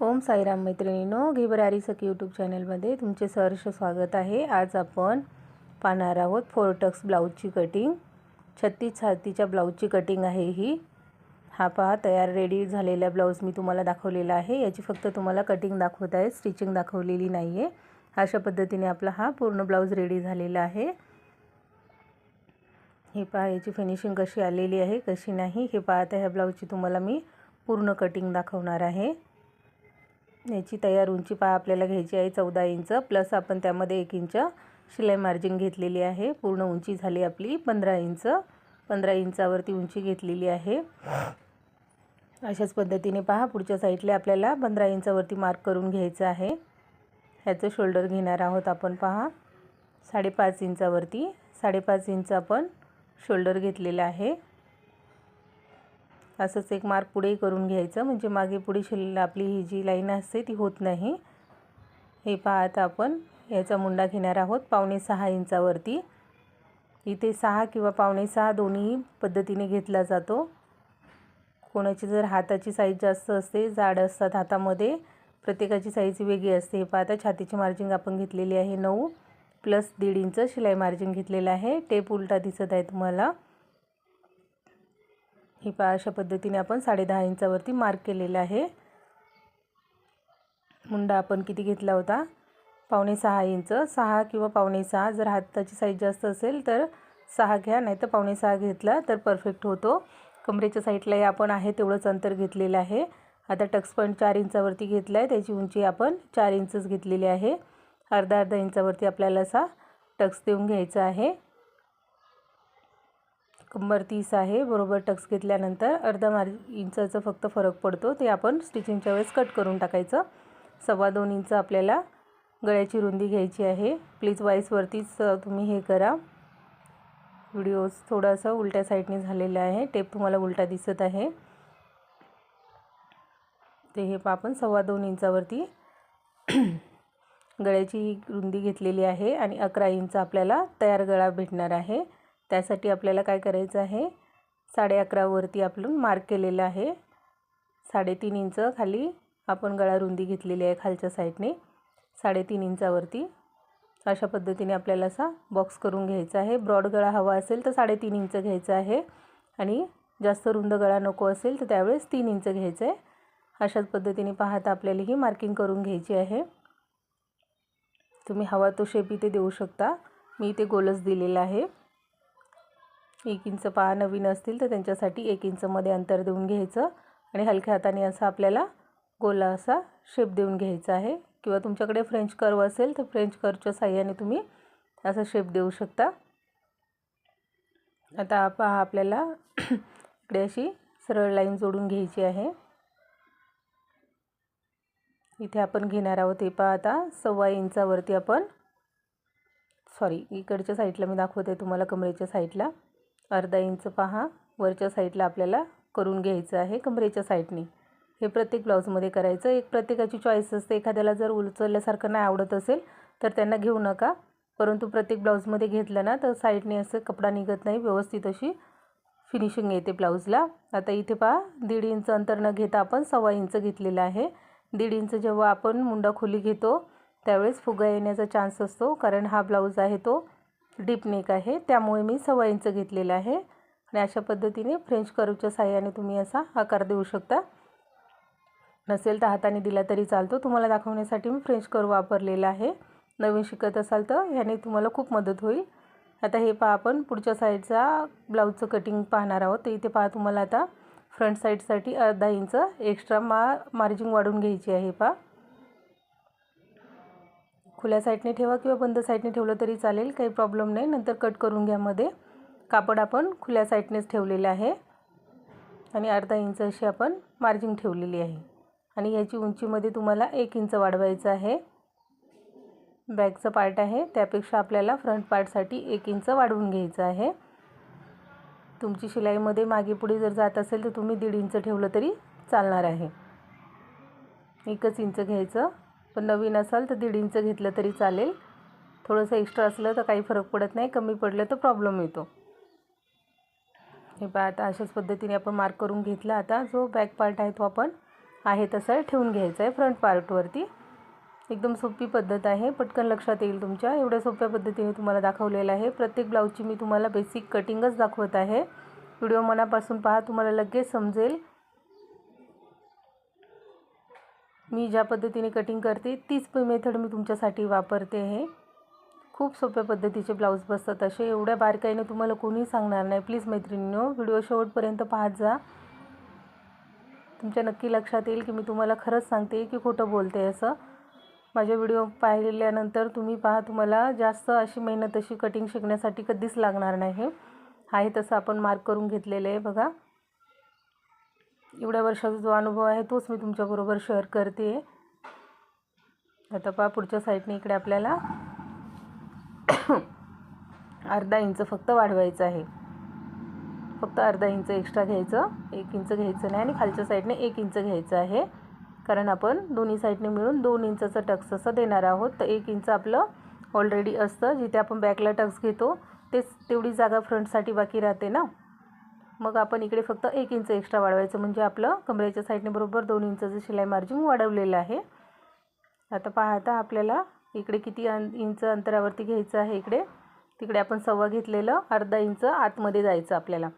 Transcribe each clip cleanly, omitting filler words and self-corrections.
ओम साईराम मैत्रिणींनो, घे बरं आरी सखी यूट्यूब चॅनलमध्ये तुमचे सहर्ष स्वागत आहे। आज आपण पाहणार आहोत 4 टक्स ब्लाऊजची कटिंग। 36 छातीच्या ब्लाऊजची कटिंग आहे ही। हा पहा तयार रेडी झालेला ब्लाऊज मी तुम्हाला दाखवलेला आहे। याची फक्त तुम्हाला कटिंग दाखवत आहे, स्टिचिंग दाखवलेली नाही आहे। अशा पद्धतीने आपला हा पूर्ण ब्लाऊज रेडी झालेला आहे। हे पहा याची फिनिशिंग कशी आलेली आहे कशी नाही हे पहा। आता ह्या ब्लाऊजची तुम्हाला मी पूर्ण कटिंग दाखवणार आहे। याची तयार उंची पहा आपल्याला घ्यायची आहे 14 इंच, प्लस आपण त्यामध्ये 1 इंच शिलाई मार्जिन घेतलेली आहे। पूर्ण उंची झाली आपली 15 इंच। 15 इंचावरती उंची घेतलेली आहे। अशाच पद्धतीने पहा पुढच्या साईडला आपल्याला 15 इंचावरती मार्क करून घ्यायचं आहे। ह्याचं शोल्डर घेणार आहोत आपण पहा 5.5 इंचावरती। 5.5 इंच आपण शोल्डर घेतलेला आहे। असंच एक मार्क पुढे करून घ्यायचं, म्हणजे मागे पुढे आपली ही जी लाईन असते ती होत नाही। हे पहा आता आपण याचा मुंडा घेणार आहोत 5.5 इंचावरती। इथे 6 किंवा 5.5 दोन्ही पद्धतीने घेतला जातो। कोणाची जर हाताची साईज जास्त असते, जाड असतात हातामध्ये, प्रत्येकाची साईज वेगळी असते। हे पहा आता छातीची मार्जिन आपण घेतलेली आहे 9 प्लस 1.5 इंच शिलाई मार्जिन घेतलेला आहे। टेप उलटा दिसत आहे तुम्हाला। ही पहा अशा पद्धतीने आपण 10.5 इंचावरती मार्क केलेला आहे। मुंडा आपण किती घेतला होता 5.5 इंच। 6 किंवा 5.5 जर हाताची साईज जास्त असेल तर 6 घ्या, नाही तर 5.5 घेतला तर परफेक्ट होतो। कमरेच्या साईडला आपण आहे तेवढंच अंतर घेतलेलं आहे। आता टक्स पॉईंट 4 इंचावरती घेतला आहे, त्याची उंची आपण 4 इंचच घेतलेली आहे। अर्धा इंचावरती आपल्याला असा टक्स देऊन घ्यायचा आहे। कंबर 30 आहे, बरोबर टक्स घेतल्यानंतर अर्धा इंचाचा फक्त फरक पडतो, ते आपण स्टिचिंगच्या वेळेस कट करून टाकायचं। 2.25 इंच आपल्याला गळ्याची रुंदी घ्यायची आहे। प्लीज वाईसवरतीच तुम्ही हे करा। व्हिडिओ थोडासा उलट्या साईडने झालेला आहे, टेप तुम्हाला उलटा दिसत आहे ते हे आपण 2.25 इंचावरती गळ्याची रुंदी घेतलेली आहे आणि 11 इंच आपल्याला तयार गळा भेटणार आहे। त्यासाठी आपल्याला काय करायचं आहे 11.5 वरती आपण मार्क केलेलं आहे। 3.5 इंच खाली आपण गळा रुंदी घेतलेली आहे खालच्या साईडने 3.5 इंचावरती। अशा पद्धतीने आपल्याला असा बॉक्स करून घ्यायचा आहे। ब्रॉड गळा हवा असेल तर 3.5 इंच घ्यायचा आहे आणि जास्त रुंद गळा नको असेल तर त्यावेळेस 3 इंच घ्यायचं आहे। अशाच पद्धतीने पाहता आपल्याला ही मार्किंग करून घ्यायची आहे। तुम्ही हवा तो शेप इथे देऊ शकता, मी इथे गोलच दिलेला आहे। 1 इंच पहा नवीन असतील तर त्यांच्यासाठी 1 इंचमध्ये अंतर देऊन घ्यायचं आणि हलक्या हाताने असा आपल्याला गोल असा शेप देऊन घ्यायचा आहे। किंवा तुमच्याकडे फ्रेंच कर्व असेल तर फ्रेंच कर्वच्या साहाय्याने तुम्ही असा शेप देऊ शकता। आता पहा आपल्याला इकडे अशी सरळ लाईन जोडून घ्यायची आहे। इथे आपण घेणार आहोत हे पहा आता 1.25 इंचावरती आपण इकडच्या साईडला मी दाखवते तुम्हाला कमरेच्या साईडला अर्धा इंच पहा वरच्या साईडला आपल्याला करून घ्यायचं आहे कमरेच्या साईडने। हे प्रत्येक ब्लाऊजमध्ये करायचं। एक प्रत्येकाची चॉईस असते, एखाद्याला जर उचलल्यासारखं नाही आवडत असेल तर त्यांना घेऊ नका, परंतु प्रत्येक ब्लाऊजमध्ये घेतलं ना तर साईडने असं कपडा निघत नाही, व्यवस्थित अशी फिनिशिंग येते ब्लाऊजला। आता इथे पहा 1.5 इंच अंतर न घेता आपण 2.25 इंच घेतलेला आहे। 1.5 इंच जेव्हा आपण मुंडा खोली घेतो त्यावेळेस फुगा येण्याचा चान्स असतो, कारण हा ब्लाऊज आहे तो डीप नेक आहे, त्यामुळे मी 2.25 इंच घेतलेला आहे। आणि अशा पद्धतीने फ्रेंच कर्वच्या साहाय्याने तुम्ही असा आकार देऊ शकता। नसेल तर हाताने दिला तरी चालतो। तुम्हाला दाखवण्यासाठी मी फ्रेंच कर्व वापरलेला आहे। नवीन शिकत असाल तर ह्याने तुम्हाला खूप मदत होईल। आता हे पहा आपण पुढच्या साईडचा ब्लाऊजचं कटिंग पाहणार आहोत। तर इथे पहा तुम्हाला आता फ्रंट साईडसाठी अर्धा इंच एक्स्ट्रा मार्जिन वाढवून घ्यायची आहे। पहा खुल्या साईडने ठेवा किंवा बंद साईडने ठेवलं तरी चालेल, काही प्रॉब्लेम नाही। नंतर कट करून घ्या। मध्ये कापड आपण खुल्या साईडनेच ठेवलेलं आहे आणि अर्धा इंच अशी आपण मार्जिन ठेवलेली आहे आणि याची उंचीमध्ये तुम्हाला 1 इंच वाढवायचं आहे। बॅकचा पार्ट आहे त्यापेक्षा आपल्याला फ्रंट पार्टसाठी 1 इंच वाढवून घ्यायचं आहे। तुमची शिलाईमध्ये मागे पुढे जर जात असेल तर तुम्ही 1.5 इंच ठेवलं तरी चालणार आहे। 1 इंच घ्यायचं, पण नवीन असाल तर 1.5 इंच घेतलं तरी चालेल। थोडंसं एक्स्ट्रा असलं तर काही फरक पडत नाही, कमी पडलं तर प्रॉब्लेम येतो। हे पहा आता अशाच पद्धतीने आपण मार्क करून घेतला। आता जो बॅक पार्ट आहे तो आपण आहे तसं ठेवून घ्यायचं आहे फ्रंट पार्टवरती. एकदम सोपी पद्धत आहे, पटकन लक्षात येईल तुमच्या. एवढ्या सोप्या पद्धतीने तुम्हाला दाखवलेलं आहे. प्रत्येक ब्लाऊजची मी तुम्हाला बेसिक कटिंगच दाखवत आहे. व्हिडिओ मनापासून पहा, तुम्हाला लगेच समजेल. मी ज्या पद्धतीने कटिंग करते तीच मेथड मी तुमच्यासाठी वापरते आहे. खूप सोप्या पद्धतीचे ब्लाऊज बसतात असे, एवढ्या बारकाईने तुम्हाला कोणी सांगणार नाही. प्लीज मैत्रिणींनो, व्हिडिओ शेवटपर्यंत पाहत जा. तुमच्या नक्की लक्षात येईल की मी तुम्हाला खरंच सांगते की खोटं बोलते असं. माझे व्हिडिओ पाहिल्यानंतर तुम्ही पहा, तुम्हाला जास्त अशी मेहनत अशी कटिंग शिकण्यासाठी कधीच लागणार नाही. आहे तसं आपण मार्क करून घेतलेलं आहे बघा. एवढ्या वर्षाचा जो अनुभव आहे तोच मी तुमच्याबरोबर शेअर करते. आता पहा, पुढच्या साईडने इकडे आपल्याला अर्धा इंच फक्त वाढवायचं आहे. फक्त अर्धा इंच एक्स्ट्रा घ्यायचं, 1 इंच घ्यायचं नाही. आणि खालच्या साईडने 1 इंच घ्यायचं आहे, कारण आपण दोन्ही साईडने मिळून 2 इंचाचं टक्स असं देणार आहोत. तर 1 इंच आपलं ऑलरेडी असतं, जिथे आपण बॅकला टक्स घेतो तेच तेवढी जागा फ्रंटसाठी बाकी राहते ना. मग आपण इकडे फक्त 1 इंच एक्स्ट्रा वाढवायचं, म्हणजे आपलं कमरेच्या साईडने बरोबर 2 इंचाचं शिलाई मार्जिन वाढवलेलं आहे. आता पहा, आता आपल्याला इकडे किती इंच अंतरावरती घ्यायचं आहे. इकडे तिकडे आपण 1.25 घेतलेलं, अर्धा इंच आतमध्ये जायचं आपल्याला.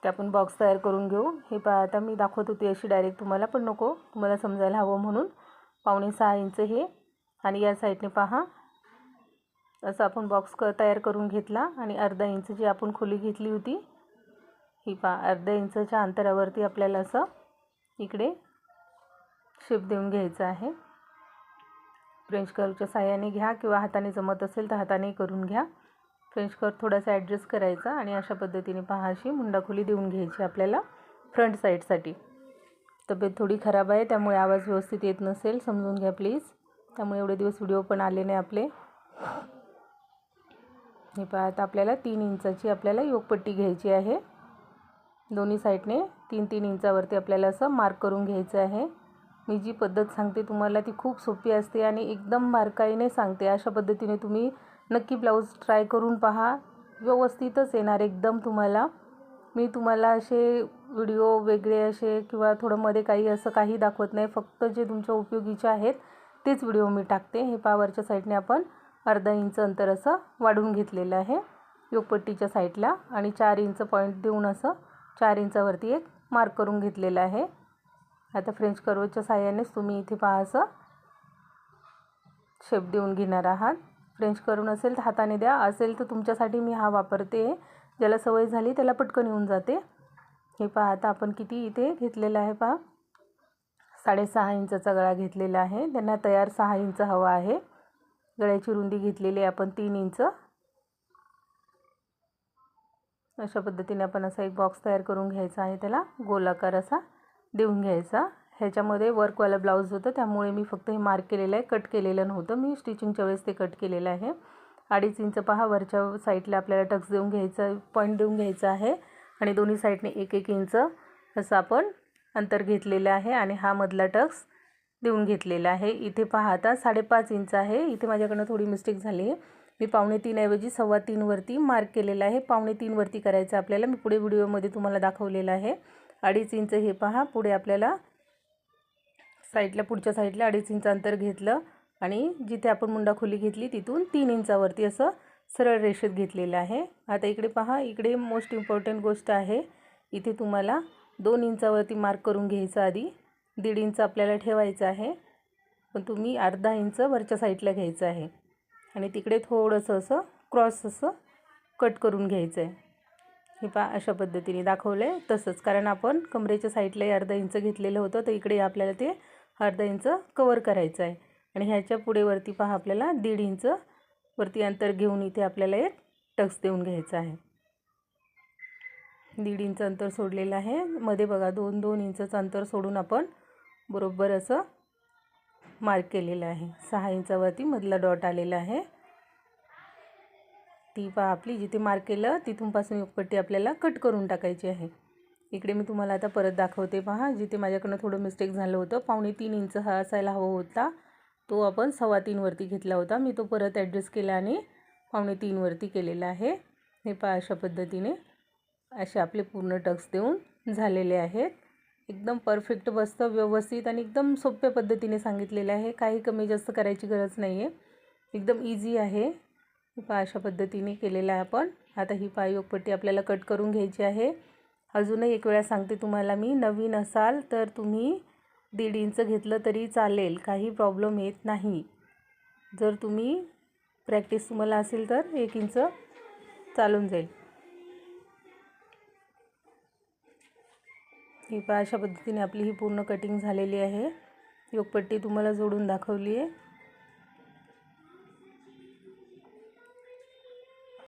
ते आपण बॉक्स तयार करून घेऊ. हे पहा, आता मी दाखवत होती अशी डायरेक्ट तुम्हाला, पण नको, तुम्हाला समजायला हवं म्हणून 5.25 इंच हे. आणि या साईडने पहा, असं आपण बॉक्स तयार करून घेतला. आणि अर्धा इंच जी आपण खोली घेतली होती, ही पहा, अर्धा इंचच्या अंतरावरती आपल्याला असं इकडे शेप देऊन घ्यायचं आहे. फ्रेंच कर्वच्या साहाय्याने घ्या, किंवा हाताने जमत असेल तर हाताने करून घ्या. फ्रेंच कर्व थोडासा ॲडजस्ट करायचा आणि अशा पद्धतीने पहा अशी मुंडाखोली देऊन घ्यायची आपल्याला फ्रंट साईडसाठी. तब्येत थोडी खराब आहे, त्यामुळे आवाज व्यवस्थित येत नसेल, समजून घ्या प्लीज. त्यामुळे एवढे दिवस व्हिडिओ पण आले नाही आपले. हे पहा, आता आपल्याला 3 इंचाची आपल्याला योगपट्टी घ्यायची आहे. दोन्ही साईडने 3-3 इंचावरती आपल्याला असं मार्क करून घ्यायचं आहे. मी जी पद्धत सांगते तुम्हाला ती खूप सोपी असते आणि एकदम बारकाईने सांगते. अशा पद्धतीने तुम्ही नक्की ब्लाऊज ट्राय करून पहा, व्यवस्थितच येणार एकदम तुम्हाला. मी तुम्हाला असे व्हिडिओ वेगळे असे किंवा थोडं मध्ये काही असं काही दाखवत नाही. फक्त जे तुमच्या उपयोगीचे आहेत तेच व्हिडिओ मी टाकते. हे पावरच्या साईडने आपण अर्धा इंच अंतर असं वाढवून घेतलेलं आहे योगपट्टीच्या साईडला. आणि 4 इंच पॉईंट देऊन असं 4 इंचावरती एक मार्क करून घेतलेलं आहे. आता फ्रेंच कर्वच्या साहाय्यानेच तुम्ही इथे पहा असं शेप देऊन घेणार आहात. फ्रेंच कर्व नसेल तर हाताने द्या, असेल तर तुमच्यासाठी मी हा वापरते. ज्याला सवय झाली त्याला पटकन येऊन जाते. हे पहा, आता आपण किती इथे घेतलेलं आहे पहा, 6.5 इंचाचा गळा घेतलेला आहे. त्यांना तयार 6 इंच हवा आहे. गळ्याची रुंदी घेतलेली आहे आपण 3 इंच. अशा पद्धतीने आपण असा एक बॉक्स तयार करून घ्यायचा आहे, त्याला गोलाकार असा देऊन घ्यायचा. ह्याच्यामध्ये वर्कवाला ब्लाऊज होतं, त्यामुळे मी फक्त हे मार्क केलेलं आहे, कट केलेलं नव्हतं. मी स्टिचिंगच्या वेळेस ते कट केलेलं आहे. 2.5 इंच पहा, वरच्या साईडला आपल्याला टक्स देऊन घ्यायचं, पॉईंट देऊन घ्यायचं आहे. आणि दोन्ही साईडने 1-1 इंच असं आपण अंतर घेतलेलं आहे. आणि हा मधला टक्स देऊन घेतलेला आहे. इथे पहा, आता 5.5 इंच आहे. इथे माझ्याकडनं थोडी मिस्टेक झाली आहे. मी 2.25 ऐवजी 3.25 वरती मार्क केलेला आहे. 2.25 वरती करायचं आपल्याला. मी पुढे व्हिडिओमध्ये तुम्हाला दाखवलेलं आहे. 2.5 इंच हे पहा, पुढे आपल्याला साईडला, पुढच्या साईडला 2.5 इंच अंतर घेतलं. आणि जिथे आपण मुंडाखोली घेतली तिथून 3 इंचावरती असं सरळ रेषेत घेतलेलं आहे. आता इकडे पहा, इकडे मोस्ट इम्पॉर्टंट गोष्ट आहे. इथे तुम्हाला 2 इंचावरती मार्क करून घ्यायचं आधी. 1.5 इंच आपल्याला ठेवायचं आहे, पण तुम्ही अर्धा इंच वरच्या साईडला घ्यायचं आहे. आणि तिकडे थोडंसं असं क्रॉस असं कट करून घ्यायचं आहे. हे पहा, अशा पद्धतीने दाखवलं आहे तसंच, कारण आपण कमरेच्या साईडलाही अर्धा इंच घेतलेलं होतं, तर इकडे आपल्याला ते अर्धा इंच कवर करायचं आहे. आणि ह्याच्या पुढे वरती पहा, आपल्याला 1.5 इंच वरती अंतर घेऊन इथे आपल्याला एक टक्स देऊन घ्यायचं आहे. 1.5 इंच अंतर सोडलेलं आहे. मध्ये बघा 2-2 इंचाचं अंतर सोडून आपण बरोबर असं मार्क केलेलं आहे. 6 इंचावरती मधला डॉट आलेला आहे. ती पहा, आपली जिथे मार्क केलं तिथूनपासून योगपट्टी आपल्याला कट करून टाकायची आहे. इकडे मी तुम्हाला आता परत दाखवते पहा, जिथे माझ्याकडनं थोडं मिस्टेक झालं होतं. 2.25 इंच हा असायला हवा होता, तो आपण 3.25 वरती घेतला होता. मी तो परत ॲडजस्ट केला आणि 2.25 वरती केलेला आहे. हे पहा, अशा पद्धतीने असे आपले पूर्ण टक्स देऊन झालेले आहेत. एकदम परफेक्ट बसतं, व्यवस्थित आणि एकदम सोप्या पद्धतीने सांगितलेलं आहे. काही कमी जास्त करायची गरज नाही आहे, एकदम इझी आहे. पहा अशा पद्धतीने केलेलं आहे आपण. आता ही पाययोगपट्टी आपल्याला कट करून घ्यायची आहे. अजूनही एक वेळा सांगते तुम्हाला मी, नवीन असाल तर तुम्ही 1.5 इंच घेतलं तरी चालेल, काही प्रॉब्लेम येत नाही. जर तुम्ही प्रॅक्टिस तुम्हाला असेल तर 1 इंच चालून जाईल. ही पहा अशा पद्धतीने आपली ही पूर्ण कटिंग झालेली आहे. योगपट्टी तुम्हाला जोडून दाखवली आहे.